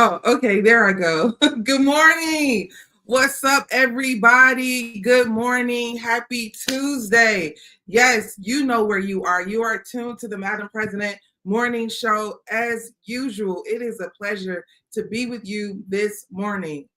Oh, okay. There I go. Good morning. What's up, everybody? Good morning. Happy Tuesday. Yes, you know where you are. You are tuned to the Madam Prezident morning show as usual. It is a pleasure to be with you this morning.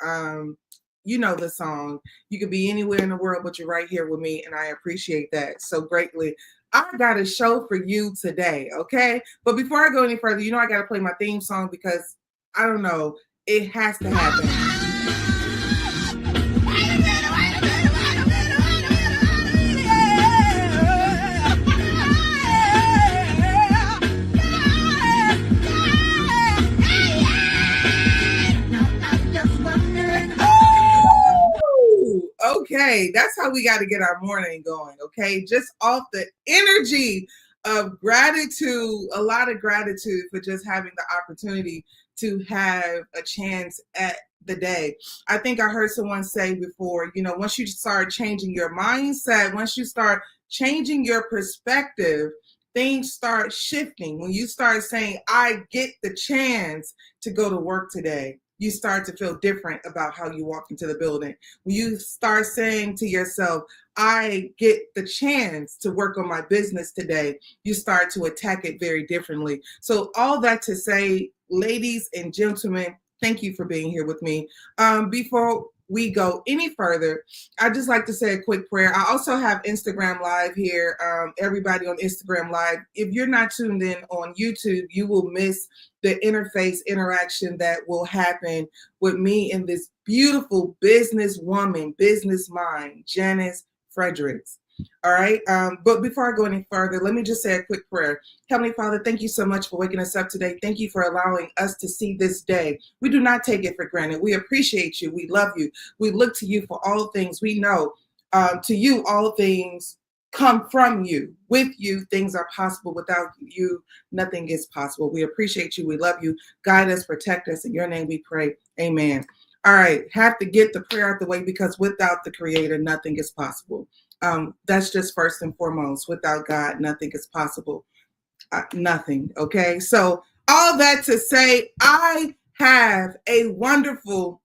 You know the song. You could be anywhere in the world, but you're right here with me, and I appreciate that so greatly. I got a show for you today, okay? But before I go any further, I got to play my theme song because I don't know. It has to happen. Okay, that's how we got to get our morning going, okay? Just off the energy of gratitude, a lot of gratitude for just having the opportunity to have a chance at the day. I think I heard someone say before, once you start changing your mindset, once you start changing your perspective, things start shifting. When you start saying, I get the chance to go to work today, you start to feel different about how you walk into the building. When you start saying to yourself, I get the chance to work on my business today, you start to attack it very differently. So all that to say, ladies and gentlemen, thank you for being here with me. Before we go any further, I'd just like to say a quick prayer. I also have Instagram Live here. Everybody on Instagram Live, if you're not tuned in on YouTube, you will miss the interface interaction that will happen with me and this beautiful businesswoman, business mind, Janice Fredericks. All right. But before I go any further, let me just say a quick prayer. Heavenly Father, thank you so much for waking us up today. Thank you for allowing us to see this day. We do not take it for granted. We appreciate you. We love you. We look to you for all things. We know to you, all things come from you. With you, things are possible. Without you, nothing is possible. We appreciate you. We love you. Guide us, protect us. In your name we pray. Amen. All right. Have to get the prayer out the way because without the Creator, nothing is possible. That's just first and foremost. Without God, nothing is possible. Nothing. Okay. So all that to say, I have a wonderful,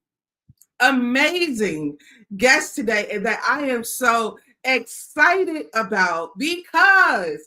amazing guest today and that I am so excited about because,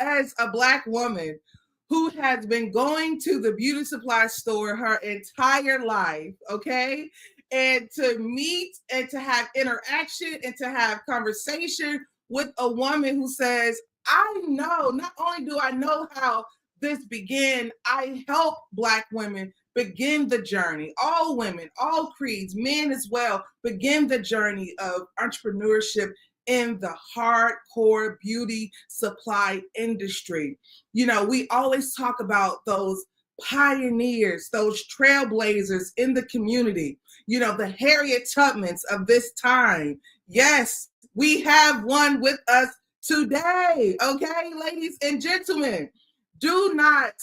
as a Black woman who has been going to the beauty supply store her entire life, okay, and to meet and to have interaction and to have conversation with a woman who says, I know, not only do I know how this began, I help Black women begin the journey. All women, all creeds, men as well, begin the journey of entrepreneurship in the hardcore beauty supply industry. We always talk about those pioneers, those trailblazers in the community, the Harriet Tubmans of this time. Yes, we have one with us today. Okay, ladies and gentlemen, do not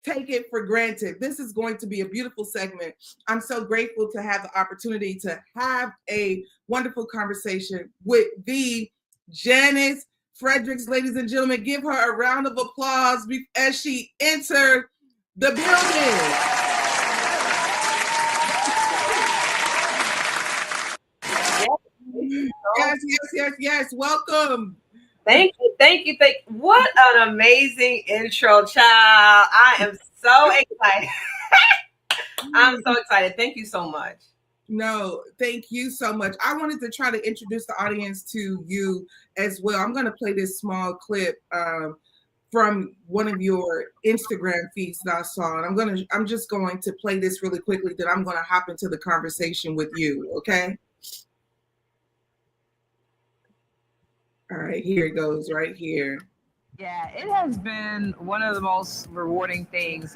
take it for granted. This is going to be a beautiful segment. I'm so grateful to have the opportunity to have a wonderful conversation with the Janice Fredericks. Ladies and gentlemen, give her a round of applause as she entered the building. Yes. Welcome. Thank you. What an amazing intro, child. I am so excited. I'm so excited. Thank you so much. No, thank you so much. I wanted to try to introduce the audience to you as well. I'm going to play this small clip from one of your Instagram feeds that I saw. And I'm just going to play this really quickly, then I'm going to hop into the conversation with you, okay? All right, here it goes right here. Yeah, it has been one of the most rewarding things.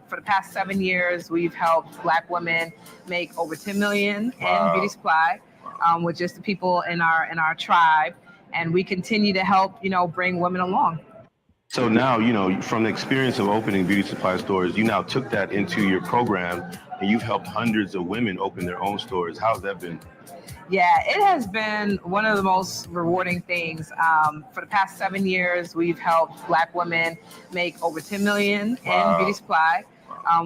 For the past 7 years, we've helped Black women make over 10 million in beauty supply with just the people in our tribe, and we continue to help bring women along. So now, from the experience of opening beauty supply stores, you now took that into your program and you've helped hundreds of women open their own stores. How's that been? Yeah, it has been one of the most rewarding things. For the past 7 years, we've helped Black women make over 10 million in beauty supply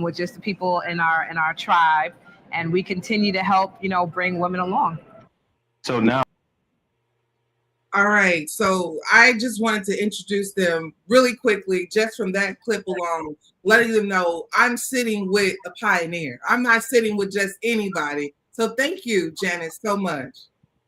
with just the people in our tribe, and we continue to help, bring women along. So now. All right, so I just wanted to introduce them really quickly, just from that clip alone, letting them know I'm sitting with a pioneer. I'm not sitting with just anybody. So thank you, Janice, so much.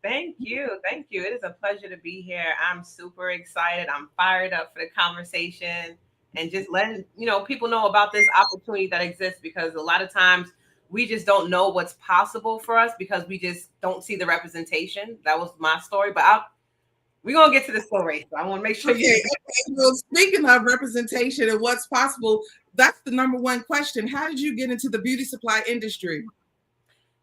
Thank you. Thank you. It is a pleasure to be here. I'm super excited. I'm fired up for the conversation and just letting, people know about this opportunity that exists, because a lot of times we just don't know what's possible for us because we just don't see the representation. That was my story, but we're going to get to the story. So I want to make sure Okay. Well, speaking of representation and what's possible, that's the number one question. How did you get into the beauty supply industry?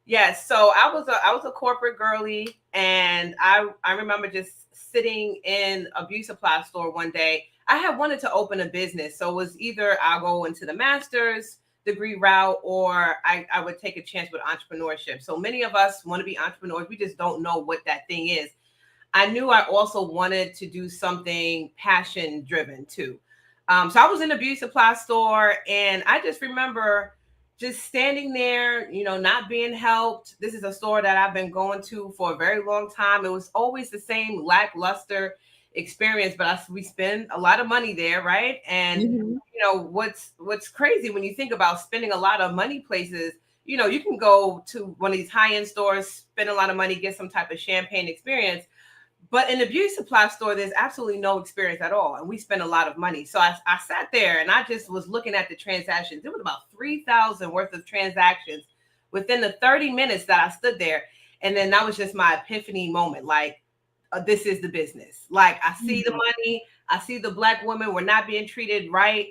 Yes, so I was a corporate girly, and I remember just sitting in a beauty supply store one day. I had wanted to open a business, so it was either I'll go into the master's degree route, or I would take a chance with entrepreneurship. So many of us want to be entrepreneurs. We just don't know what that thing is. I knew I also wanted to do something passion driven too. So I was in a beauty supply store, and I just remember just standing there, not being helped. This is a store that I've been going to for a very long time. It was always the same lackluster experience, but we spend a lot of money there, right? And what's crazy when you think about spending a lot of money places, you can go to one of these high-end stores, spend a lot of money, get some type of champagne experience. But in the beauty supply store, there's absolutely no experience at all. And we spend a lot of money. So I sat there and I just was looking at the transactions. There was about 3,000 worth of transactions within the 30 minutes that I stood there. And then that was just my epiphany moment. Like, this is the business. Like, I see the money. I see the Black women. We're not being treated right.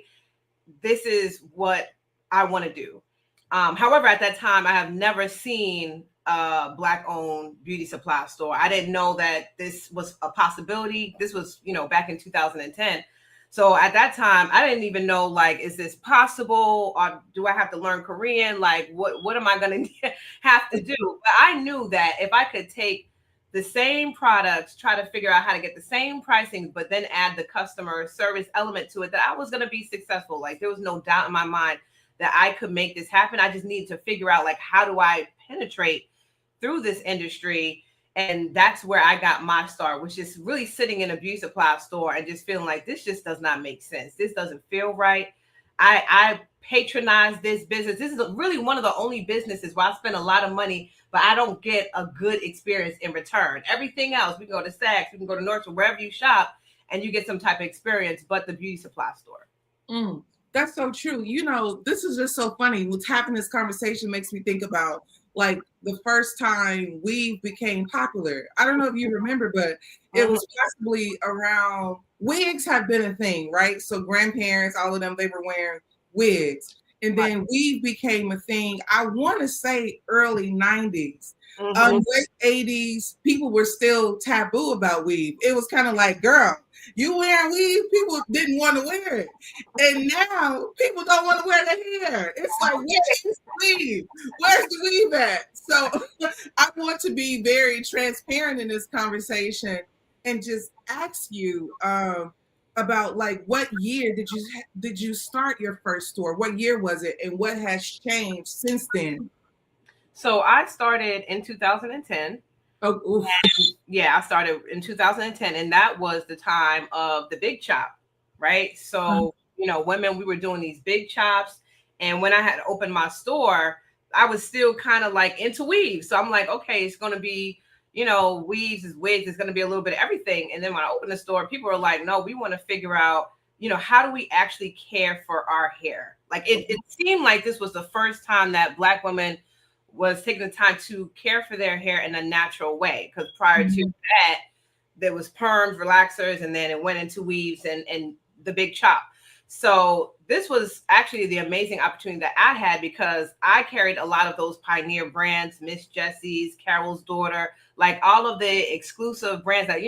This is what I want to do. However, at that time, I have never seen Black-owned beauty supply store. I didn't know that this was a possibility. This was, back in 2010. So at that time, I didn't even know, like, is this possible? Or do I have to learn Korean? Like, what am I going to have to do? But I knew that if I could take the same products, try to figure out how to get the same pricing, but then add the customer service element to it, that I was going to be successful. Like, there was no doubt in my mind that I could make this happen. I just needed to figure out, like, how do I penetrate through this industry? And that's where I got my start, which is really sitting in a beauty supply store and just feeling like this just does not make sense. This doesn't feel right. I patronize this business. This is really one of the only businesses where I spend a lot of money, but I don't get a good experience in return. Everything else, we can go to Saks, we can go to Nordstrom, wherever you shop, and you get some type of experience, but the beauty supply store. That's so true. This is just so funny. What's having this conversation makes me think about, like, the first time weave became popular. I don't know if you remember, but it was possibly around, wigs have been a thing, right? So grandparents, all of them, they were wearing wigs. And then weave became a thing, I want to say early 90s. Late 80s, people were still taboo about weave. It was kind of like, girl, you wearing weave? People didn't want to wear it. And now people don't want to wear the hair. It's like, where's the weave? Where's the weave at? So I want to be very transparent in this conversation and just ask you about, like, what year did you start your first store? What year was it, and what has changed since then? So I started in 2010. Oh, yeah, I started in 2010, and that was the time of the big chop, right? So, women, we were doing these big chops. And when I had opened my store, I was still kind of like into weaves. So I'm like, okay, it's going to be, weaves is wigs. It's going to be a little bit of everything. And then when I opened the store, people were like, no, we want to figure out, how do we actually care for our hair? Like, it seemed like this was the first time that Black women was taking the time to care for their hair in a natural way. Because prior to that, there was perms, relaxers, and then it went into weaves and the big chop. So this was actually the amazing opportunity that I had, because I carried a lot of those pioneer brands, Miss Jessie's, Carol's Daughter, like all of the exclusive brands that,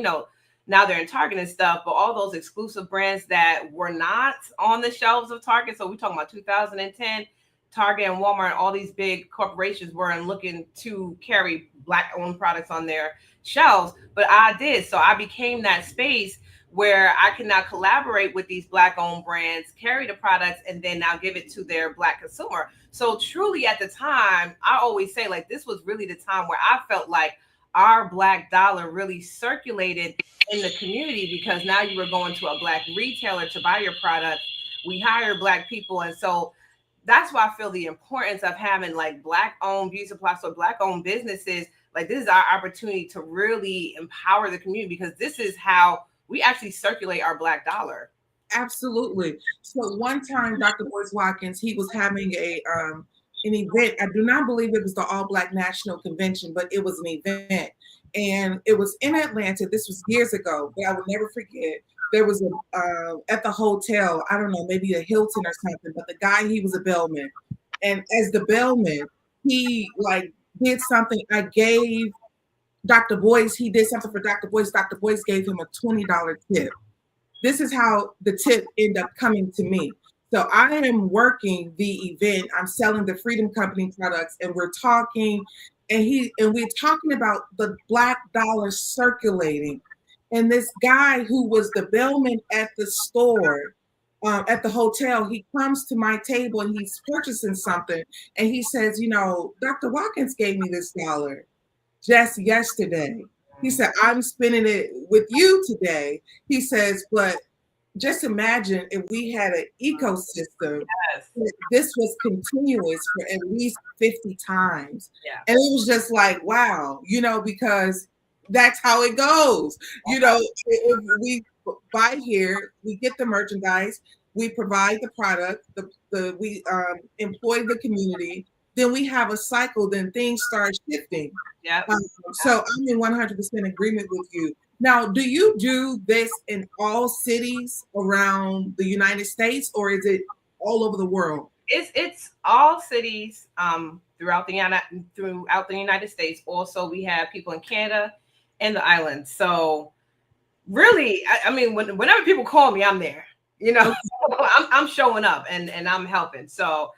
now they're in Target and stuff, but all those exclusive brands that were not on the shelves of Target. So we're talking about 2010, Target and Walmart, all these big corporations weren't looking to carry Black-owned products on their shelves, but I did. So I became that space where I can now collaborate with these Black owned brands, carry the products, and then now give it to their Black consumer. So truly at the time, I always say like this was really the time where I felt like our Black dollar really circulated in the community, because now you were going to a Black retailer to buy your product. We hire Black people. And so that's why I feel the importance of having like Black owned beauty supply store, Black owned businesses. Like this is our opportunity to really empower the community, because this is how we actually circulate our Black dollar. Absolutely. So one time, Dr. Boyce Watkins, he was having an event. I do not believe it was the All Black National Convention, but it was an event, and it was in Atlanta. This was years ago, but I will never forget. There was a at the hotel, I don't know, maybe a Hilton or something, but the guy, he was a bellman, and as the bellman, he like did something. I gave Dr. Boyce, he did something for Dr. Boyce. Dr. Boyce gave him a $20 tip. This is how the tip ended up coming to me. So I am working the event. I'm selling the Freedom Company products, and we're talking, and we're talking about the Black dollar circulating. And this guy who was the bellman at the store, at the hotel, he comes to my table and he's purchasing something, and he says, you know, Dr. Watkins gave me this dollar just yesterday. He said, I'm spending it with you today. He says, but just imagine if we had an ecosystem, Yes. this was continuous for at least 50 times. Yeah. And it was just like, wow, you know, because that's how it goes. You know, if we buy here, we get the merchandise, we provide the product, we employ the community, then we have a cycle, then things start shifting. Yeah. So I'm in 100% agreement with you. Now, do you do this in all cities around the United States, or is it all over the world? It's all cities throughout the United States. Also, we have people in Canada and the islands. So really, I mean, whenever people call me, I'm there. You know, I'm showing up and I'm helping. So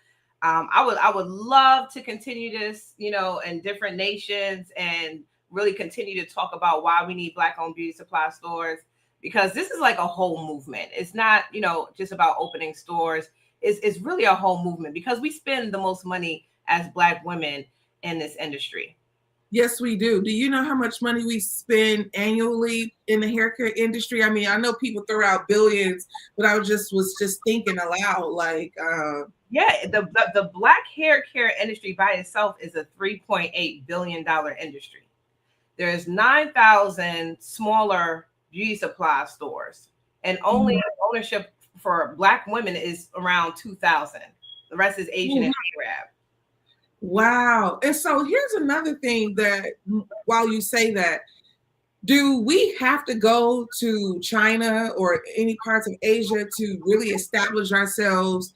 I would love to continue this, you know, in different nations, and really continue to talk about why we need Black owned beauty supply stores, because this is like a whole movement. It's not, you know, just about opening stores. It's really a whole movement, because we spend the most money as Black women in this industry. Yes, we do. Do you know how much money we spend annually in the hair care industry? I mean, I know people throw out billions, but I was just thinking aloud, like, yeah, the Black hair care industry by itself is a $3.8 billion industry. There's 9,000 smaller beauty supply stores, and only ownership for Black women is around 2,000. The rest is Asian and Arab. Wow. And so here's another thing that, while you say that, do we have to go to China or any parts of Asia to really establish ourselves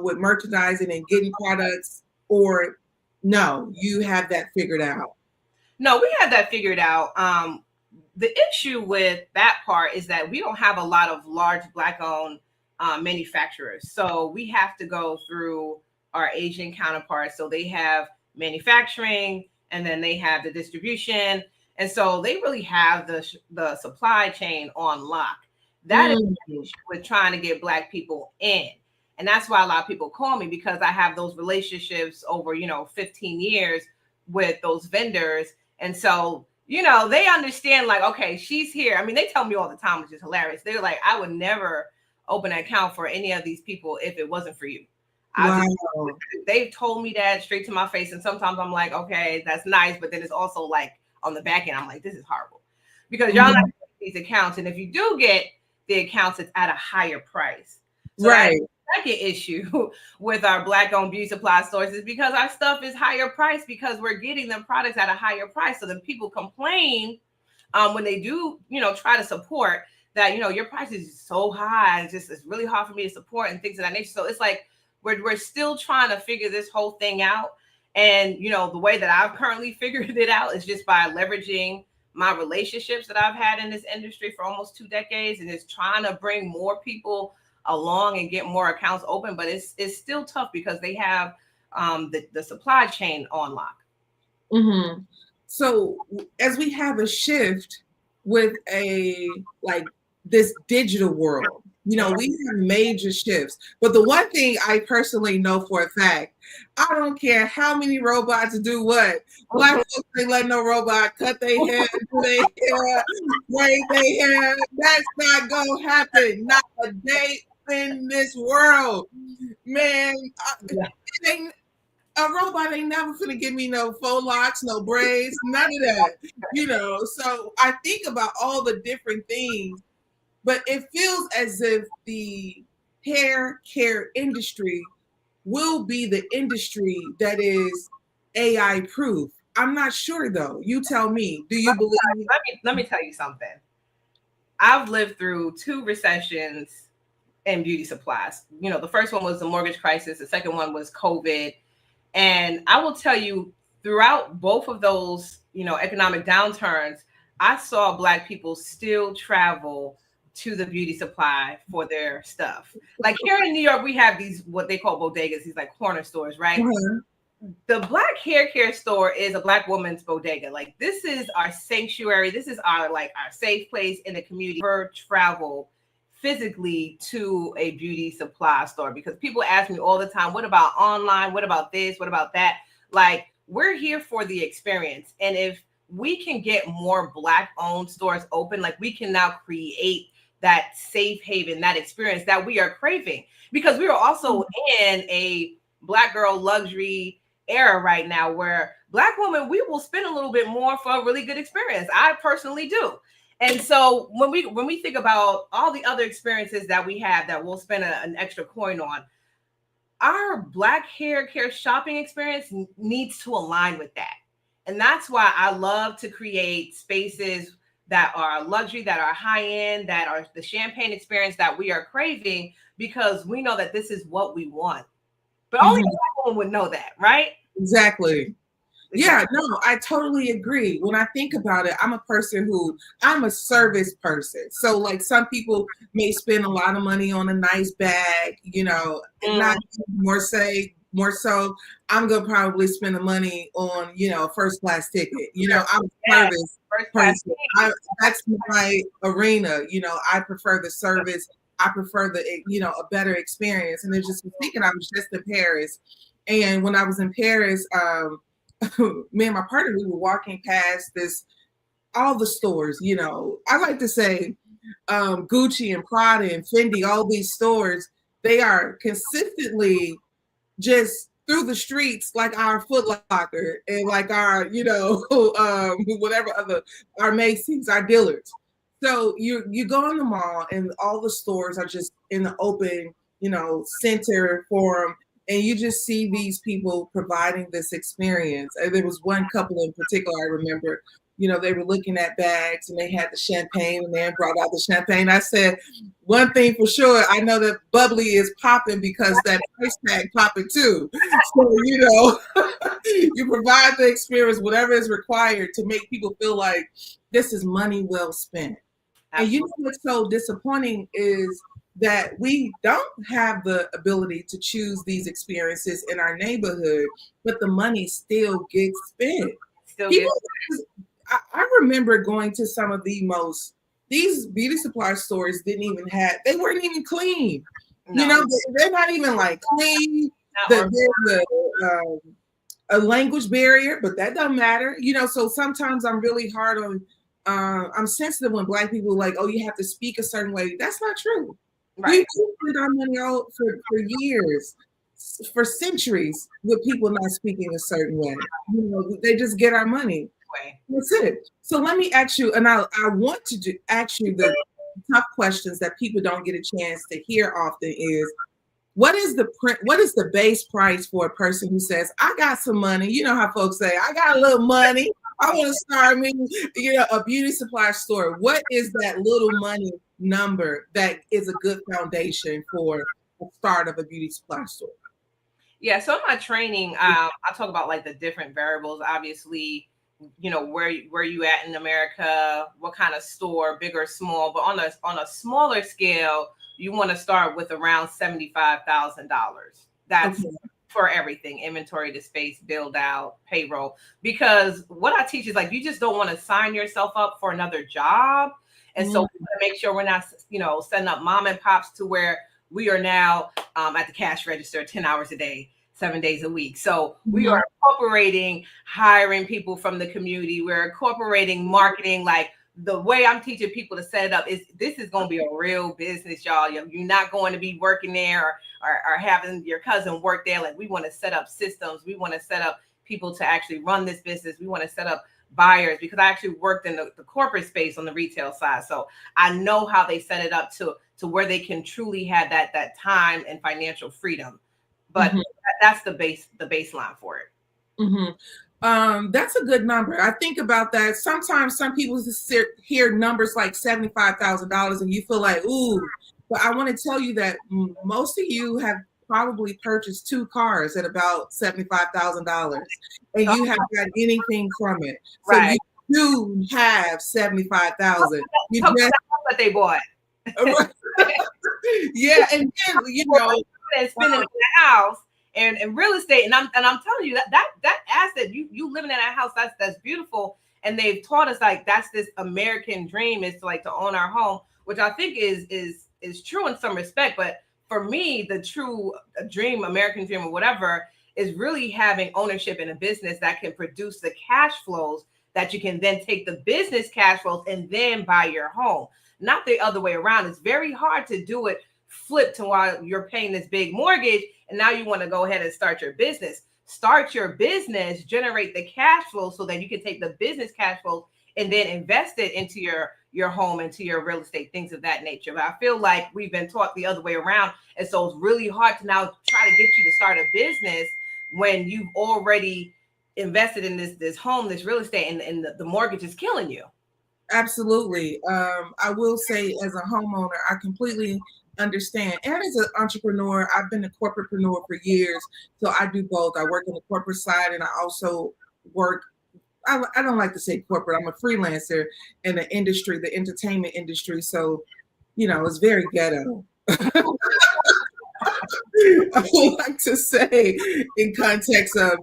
with merchandising and getting products, or no, you have that figured out? No, we have that figured out. The issue with that part is that we don't have a lot of large Black owned manufacturers. So we have to go through our Asian counterparts. So they have manufacturing, and then they have the distribution. And so they really have the supply chain on lock. That is the issue with trying to get Black people in. And that's why a lot of people call me, because I have those relationships over, 15 years with those vendors. And so, they understand, like, okay, she's here. I mean, they tell me all the time, which is hilarious. They're like, I would never open an account for any of these people if it wasn't for you. Wow. They've told me that straight to my face. And sometimes I'm like, okay, that's nice. But then it's also like on the back end, I'm like, this is horrible, because y'all not these accounts. And if you do get the accounts, it's at a higher price. So right. Second issue with our Black owned beauty supply stores is because our stuff is higher priced, because we're getting them products at a higher price. So then people complain when they do, try to support that, your price is so high. It's really hard for me to support and things of that nature. So it's like, we're still trying to figure this whole thing out. And, the way that I've currently figured it out is just by leveraging my relationships that I've had in this industry for almost 2 decades, and it's trying to bring more people along and get more accounts open. But it's still tough because they have the supply chain on lock. So as we have a shift with a this digital world. You know, we have major shifts. But the one thing I personally know for a fact, I don't care how many robots do what. Black folks ain't let no robot cut their hair, do their hair, braid their hair. That's not gonna happen. Not a day in this world. Man, a robot ain't never gonna give me no faux locks, no braids, none of that. You know, so I think about all the different things, but it feels as if the hair care industry will be the industry that is AI proof. I'm not sure though. You tell me. Do you believe? Let me tell you something. I've lived through 2 recessions in beauty supplies. You know, the first one was the mortgage crisis. The second one was COVID. And I will tell you, throughout both of those, you know, economic downturns, I saw Black people still travel to the beauty supply for their stuff. Like here in New York, we have these, what they call bodegas, these like corner stores, right? Mm-hmm. The Black hair care store is a Black woman's bodega. Like this is our sanctuary. This is our safe place in the community. For travel physically to a beauty supply store, because people ask me all the time, what about online? What about this? What about that? Like we're here for the experience. And if we can get more Black owned stores open, like we can now create that safe haven, that experience that we are craving, because we are also in a Black girl luxury era right now where Black women, we will spend a little bit more for a really good experience. I personally do. And so when we think about all the other experiences that we have that we'll spend an extra coin on, our Black hair care shopping experience needs to align with that. And that's why I love to create spaces that are luxury, that are high end, that are the champagne experience that we are craving, because we know that this is what we want. But only Black woman would know that, right? Exactly. Yeah, no, I totally agree. When I think about it, I'm a service person. So like some people may spend a lot of money on a nice bag, you know, not more so, I'm going to probably spend the money on, you know, a first class ticket. You know, I'm a service person. That's my arena. You know, I prefer the service. I prefer the, you know, a better experience. And it's just thinking, I was just in Paris. And when I was in Paris, me and my partner, we were walking past all the stores, you know, I like to say Gucci and Prada and Fendi, all these stores, they are consistently just through the streets like our Foot Locker and like our, you know, whatever other, our Macy's, our Dillards. So you go in the mall and all the stores are just in the open, you know, center forum. And you just see these people providing this experience. And there was one couple in particular I remember, you know, they were looking at bags and they had the champagne and then brought out the champagne. I said, one thing for sure, I know that bubbly is popping because that price tag popping too. So, you know, you provide the experience, whatever is required to make people feel like this is money well spent. And you know what's so disappointing is that we don't have the ability to choose these experiences in our neighborhood, but the money still gets spent. I remember going to some of these beauty supply stores they weren't even clean. No. You know, they're not even like clean. There's a language barrier, but that doesn't matter. You know, so sometimes I'm really hard on, I'm sensitive when Black people are like, oh, you have to speak a certain way. That's not true. Right. We put our money out for years, for centuries, with people not speaking a certain way. You know, they just get our money. That's it. So let me ask you, and I want to ask you the tough questions that people don't get a chance to hear often is, what is the base price for a person who says, I got some money? You know how folks say, I got a little money. I want to start a beauty supply store. What is that little money number that is a good foundation for the start of a beauty supply store? Yeah, so in my training, I talk about like the different variables. Obviously, you know, where you at in America, what kind of store, big or small. But on a smaller scale, you want to start with around $75,000. That's for everything: inventory, the space, build out, payroll. Because what I teach is like, you just don't want to sign yourself up for another job And so we want to make sure we're not, setting up mom and pops to where we are now at the cash register 10 hours a day, 7 days a week. So we are incorporating hiring people from the community. We're incorporating marketing. Like the way I'm teaching people to set it up is this is going to be a real business, y'all. You're not going to be working there or having your cousin work there. Like we want to set up systems. We want to set up people to actually run this business. We want to set up buyers, because I actually worked in the corporate space on the retail side. So I know how they set it up to where they can truly have that time and financial freedom. But that's the baseline for it. That's a good number. I think about that. Sometimes some people hear numbers like $75,000 and you feel like, ooh, but I want to tell you that most of you have probably purchased 2 cars at about $75,000 and you haven't got anything from it. So you do have $75,000. You just what they bought. Yeah, and then and spending in the house and real estate, and I'm telling you that asset, you living in that house, that's beautiful. And they've taught us like that's this American dream, is to own our home, which I think is true in some respect. But for me, the true dream, American dream or whatever, is really having ownership in a business that can produce the cash flows that you can then take the business cash flows and then buy your home. Not the other way around. It's very hard to do it flip to while you're paying this big mortgage and now you want to go ahead and start your business. Start your business, generate the cash flow so that you can take the business cash flow and then invest it into your home, into your real estate, things of that nature. But I feel like we've been taught the other way around. And so it's really hard to now try to get you to start a business when you've already invested in this home, this real estate, and the mortgage is killing you. Absolutely. I will say, as a homeowner, I completely understand. And as an entrepreneur, I've been a corporatepreneur for years. So I do both. I work on the corporate side and I also work, I don't like to say corporate, I'm a freelancer in the industry, the entertainment industry. So, it's very ghetto. I would like to say in context of,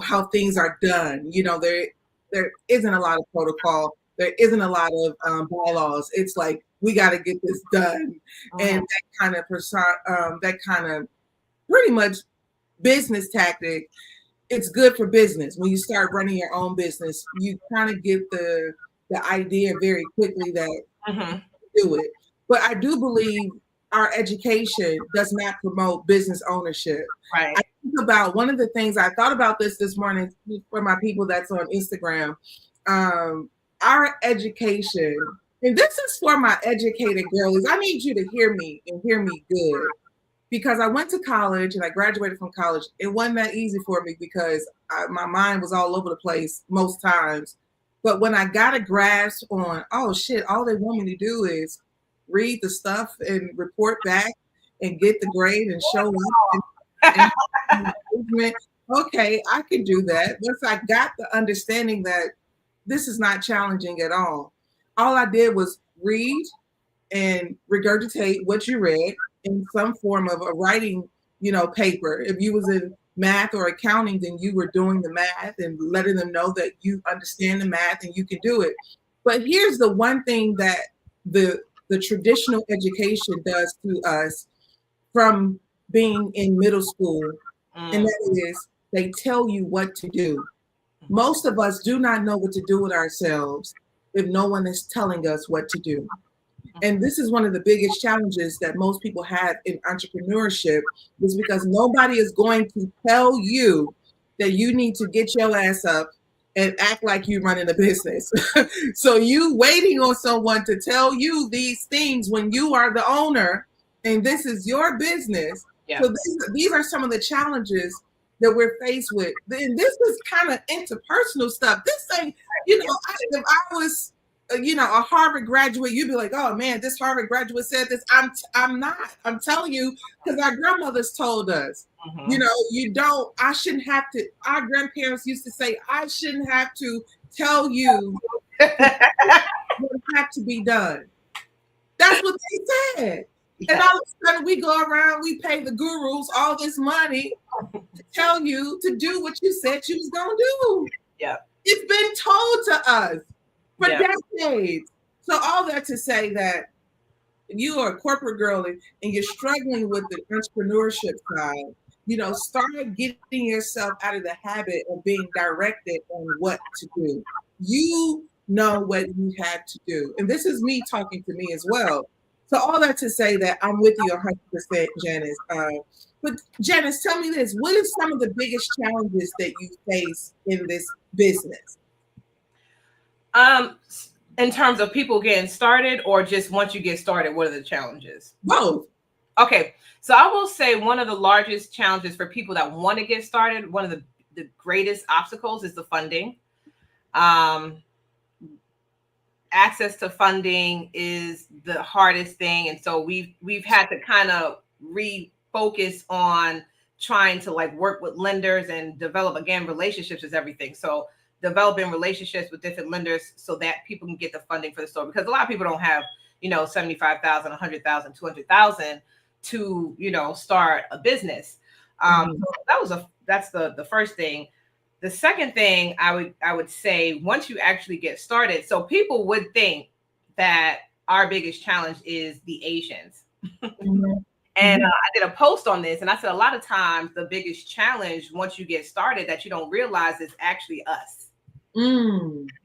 how things are done. There isn't a lot of protocol. There isn't a lot of bylaws. It's like, we got to get this done. And that kind of pretty much business tactic, it's good for business. When you start running your own business, you kind of get the idea very quickly that do it. But I do believe our education does not promote business ownership. Right. I think about one of the things I thought about this morning for my people that's on Instagram. Our education, and this is for my educated girlies. I need you to hear me and hear me good, because I went to college and I graduated from college. It wasn't that easy for me because my mind was all over the place most times. But when I got a grasp on, oh shit, all they want me to do is read the stuff and report back and get the grade and show up. And okay, I can do that. Once I got the understanding that this is not challenging at all. All I did was read and regurgitate what you read in some form of a writing, paper. If you was in math or accounting, then you were doing the math and letting them know that you understand the math and you can do it. But here's the one thing that the traditional education does to us from being in middle school, and that is they tell you what to do. Most of us do not know what to do with ourselves if no one is telling us what to do. And this is one of the biggest challenges that most people have in entrepreneurship, is because nobody is going to tell you that you need to get your ass up and act like you're running a business. So you waiting on someone to tell you these things when you are the owner and this is your business. Yeah. So these are some of the challenges that we're faced with. And this is kind of interpersonal stuff. This ain't, if I was, a Harvard graduate, you'd be like, oh man, this Harvard graduate said this. I'm not. I'm telling you, because our grandmothers told us, I shouldn't have to, our grandparents used to say, I shouldn't have to tell you what have to be done. That's what they said. Yeah. And all of a sudden we go around, we pay the gurus all this money to tell you to do what you said you was going to do. Yeah. It's been told to us for decades. So all that to say that you are a corporate girl and you're struggling with the entrepreneurship side, start getting yourself out of the habit of being directed on what to do. You know what you have to do. And this is me talking to me as well. So all that to say that I'm with you 100%, Janice. But Janice, tell me this. What is some of the biggest challenges that you face in this business? In terms of people getting started, or just once you get started, what are the challenges? Both. Okay. So I will say one of the largest challenges for people that want to get started, one of the greatest obstacles is the funding. Access to funding is the hardest thing. And so we've had to kind of refocus on trying to like work with lenders and develop, again, relationships is everything. So developing relationships with different lenders so that people can get the funding for the store, because a lot of people don't have, $75,000, $100,000, $200,000 to, start a business. So that's the first thing. The second thing I would say, once you actually get started, so people would think that our biggest challenge is the Asians. And I did a post on this, and I said a lot of times the biggest challenge once you get started that you don't realize is actually us.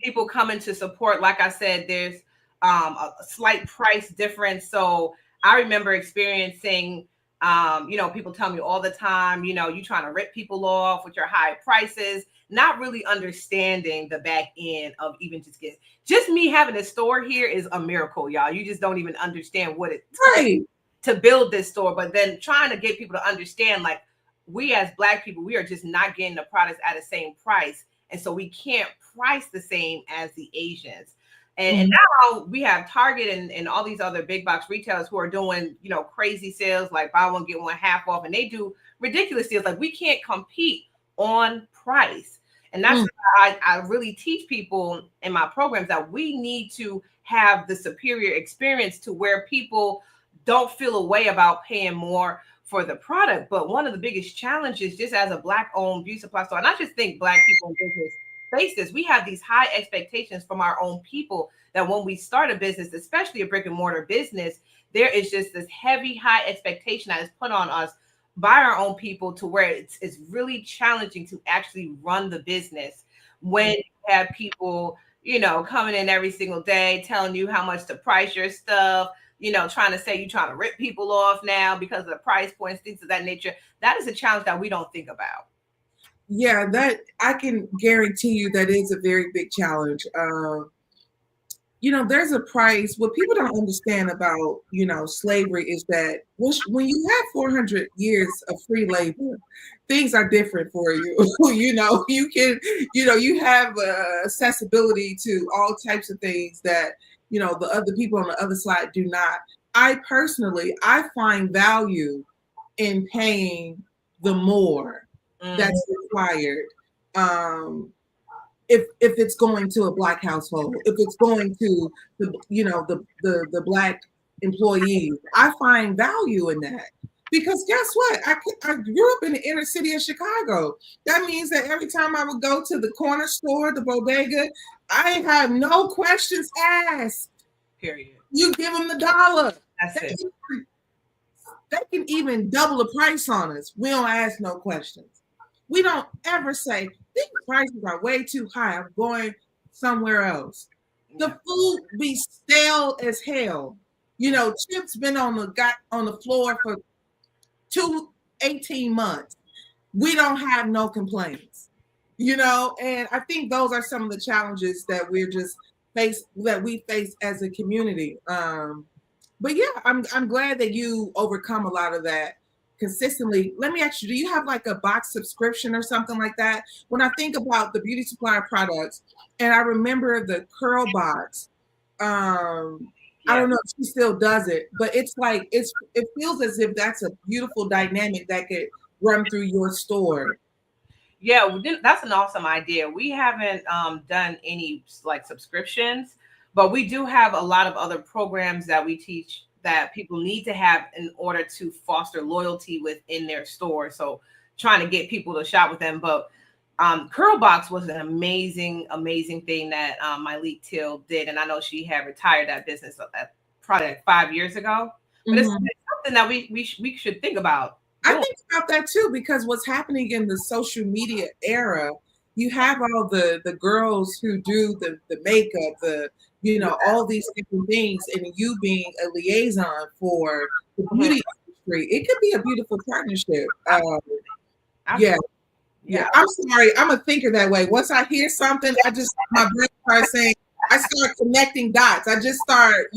People coming to support. Like I said, there's a slight price difference. So I remember experiencing, people tell me all the time, you trying to rip people off with your high prices, not really understanding the back end of even just me having a store here is a miracle, y'all. You just don't even understand what it takes to build this store. But then trying to get people to understand, like, we as Black people, we are just not getting the products at the same price. And so we can't price the same as the Asians. And now we have Target and all these other big box retailers who are doing, crazy sales, like buy one, get one half off. And they do ridiculous deals. Like, we can't compete on price. And that's why I really teach people in my programs that we need to have the superior experience to where people don't feel a way about paying more for the product. But one of the biggest challenges, just as a Black-owned beauty supply store, and I just think Black people in business face this, we have these high expectations from our own people that when we start a business, especially a brick and mortar business, there is just this heavy, high expectation that is put on us by our own people to where it's really challenging to actually run the business when you have people, coming in every single day telling you how much to price your stuff, trying to say you're trying to rip people off now because of the price points, things of that nature. That is a challenge that we don't think about. Yeah, that I can guarantee you that is a very big challenge. There's a price. What people don't understand about, slavery is that when you have 400 years of free labor, things are different for you. You can, you have accessibility to all types of things that, the other people on the other side do not. I find value in paying the more that's required. If it's going to a Black household, if it's going to the Black employees, I find value in that. Because guess what? I grew up in the inner city of Chicago. That means that every time I would go to the corner store, the bodega, I have no questions asked. Period. You give them the $1. That's it. They can even double the price on us. We don't ask no questions. We don't ever say, these prices are way too high, I'm going somewhere else. The food be stale as hell. Chips been on the floor for 18 months. We don't have no complaints. And I think those are some of the challenges that we face as a community. But yeah, I'm glad that you overcome a lot of that consistently. Let me ask you, do you have like a box subscription or something like that? When I think about the beauty supply products, and I remember the curl box, I don't know if she still does it, but it's like it feels as if that's a beautiful dynamic that could run through your store. Yeah, that's an awesome idea. We haven't done any like subscriptions, but we do have a lot of other programs that we teach that people need to have in order to foster loyalty within their store. So trying to get people to shop with them. But Curl Box was an amazing thing that Myleik Till did, and I know she had retired that business probably like 5 years ago. But it's something that we should think about. I think about that too, because what's happening in the social media era, you have all the girls who do the makeup, all these different things, and you being a liaison for the beauty industry, it could be a beautiful partnership. Yeah. I'm sorry, I'm a thinker that way. Once I hear something, my brain starts saying, I start connecting dots. I just start,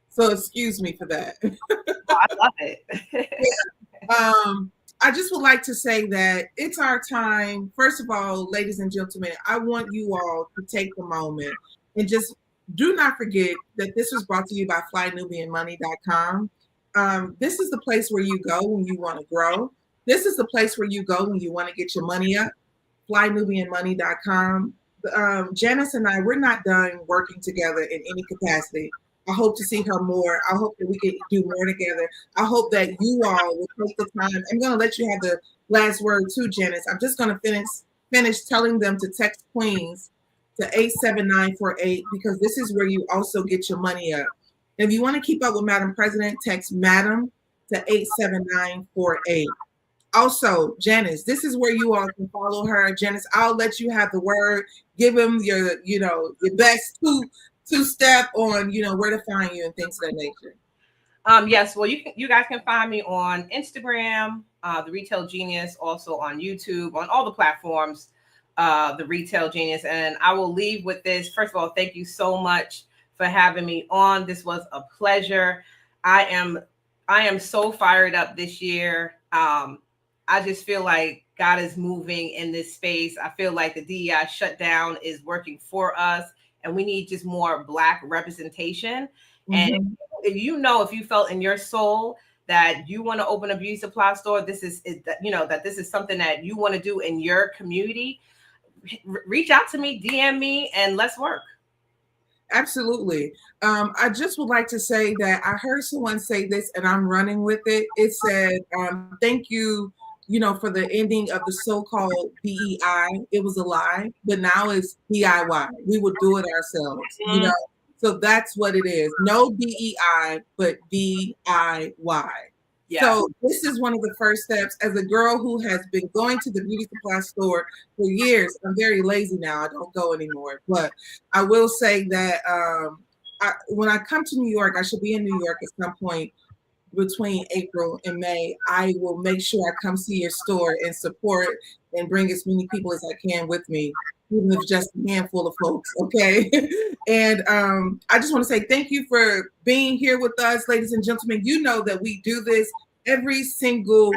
so excuse me for that. I love it. I just would like to say that it's our time. First of all, ladies and gentlemen, I want you all to take the moment and just do not forget that this was brought to you by flynubianmoney.com. This is the place where you go when you want to grow. This is the place where you go when you want to get your money up. flynubianmoney.com. Janice and I, we're not done working together in any capacity. I hope to see her more. I hope that we can do more together. I hope that you all will take the time. I'm going to let you have the last word too, Janice. I'm just going to finish telling them to text Queens to 87948, because this is where you also get your money up. If you want to keep up with Madam President, text Madam to 87948. Also, Janice, this is where you all can follow her. Janice, I'll let you have the word. Give them your best two-step on, where to find you and things of that nature. Yes, well, you guys can find me on Instagram, The Retail Genius, also on YouTube, on all the platforms, The Retail Genius. And I will leave with this. First of all, thank you so much for having me on. This was a pleasure. I am so fired up this year. I just feel like God is moving in this space. I feel like the DEI shutdown is working for us, and we need just more Black representation. And if you felt in your soul that you want to open a beauty supply store, that this is something that you want to do in your community, reach out to me, DM me, and let's work. Absolutely. I just would like to say that I heard someone say this and I'm running with it. It said, thank you, for the ending of the so-called DEI. It was a lie, but now it's DIY. We will do it ourselves, So that's what it is. No DEI, but DIY. Yeah. So this is one of the first steps. As a girl who has been going to the beauty supply store for years, I'm very lazy now. I don't go anymore. But I will say that when I come to New York, I should be in New York at some point between April and May. I will make sure I come see your store and support and bring as many people as I can with me, even if just a handful of folks, okay? And I just want to say thank you for being here with us, ladies and gentlemen. You know that we do this every single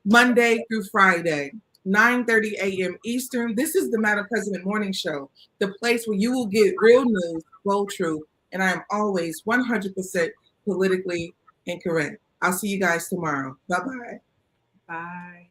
Monday through Friday, 9:30 a.m. Eastern. This is the Madam President Morning Show, the place where you will get real news, bold truth, and I am always 100% politically incorrect. I'll see you guys tomorrow. Bye-bye. Bye.